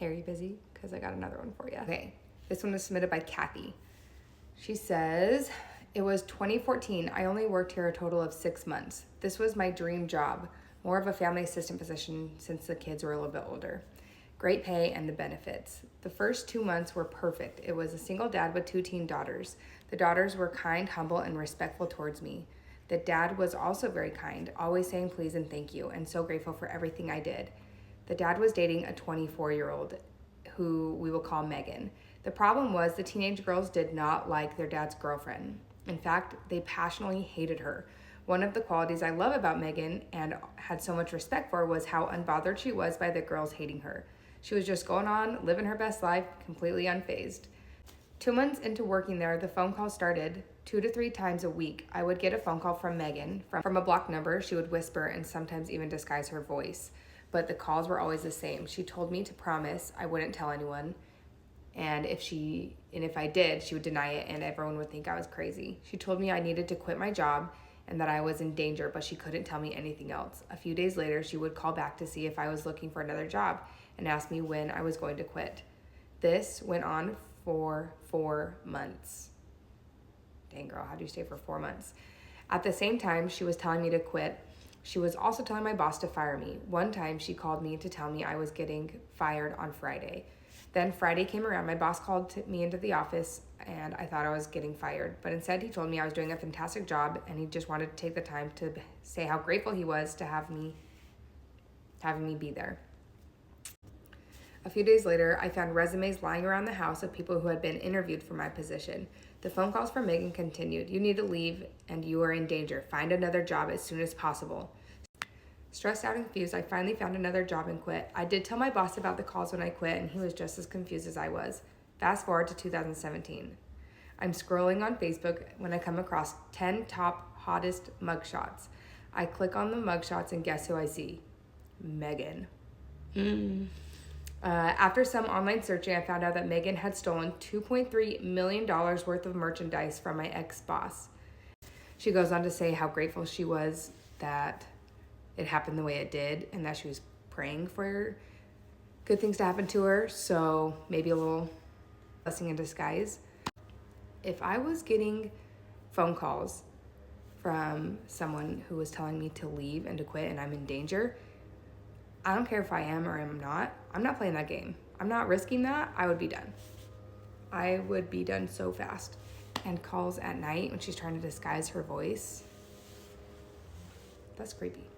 Areyoubusy, because I got another one for you. Okay, this one was submitted by Kathy. She says, it was 2014. I only worked here a total of 6 months. This was my dream job, more of a family assistant position since the kids were a little bit older. Great pay and the benefits. The first 2 months were perfect. It was a single dad with 2 teen daughters. The daughters were kind, humble, and respectful towards me. The dad was also very kind, always saying please and thank you, and so grateful for everything I did. The dad was dating a 24-year-old who we will call Megan. The problem was the teenage girls did not like their dad's girlfriend. In fact, they passionately hated her. One of the qualities I love about Megan and had so much respect for was how unbothered she was by the girls hating her. She was just going on, living her best life, completely unfazed. 2 months into working there, the phone call started 2 to 3 times a week. I would get a phone call from Megan. From a blocked number, she would whisper and sometimes even disguise her voice. But the calls were always the same. She told me to promise I wouldn't tell anyone. And if I did, she would deny it and everyone would think I was crazy. She told me I needed to quit my job and that I was in danger, but she couldn't tell me anything else. A few days later, she would call back to see if I was looking for another job and ask me when I was going to quit. This went on for 4 months. Dang girl, how'd you stay for 4 months? At the same time she was telling me to quit, she was also telling my boss to fire me. One time she called me to tell me I was getting fired on Friday. Then Friday came around, my boss called me into the office and I thought I was getting fired. But instead he told me I was doing a fantastic job and he just wanted to take the time to say how grateful he was to having me be there. A few days later, I found resumes lying around the house of people who had been interviewed for my position. The phone calls from Megan continued. You need to leave and you are in danger. Find another job as soon as possible. Stressed out and confused, I finally found another job and quit. I did tell my boss about the calls when I quit and he was just as confused as I was. Fast forward to 2017. I'm scrolling on Facebook when I come across 10 top hottest mugshots. I click on the mugshots and guess who I see? Megan. After some online searching, I found out that Megan had stolen $2.3 million worth of merchandise from my ex-boss. She goes on to say how grateful she was that it happened the way it did and that she was praying for good things to happen to her, so maybe a little blessing in disguise. If I was getting phone calls from someone who was telling me to leave and to quit and I'm in danger, I don't care if I am or am not. I'm not playing that game. I'm not risking that. I would be done. I would be done so fast. And calls at night when she's trying to disguise her voice. That's creepy.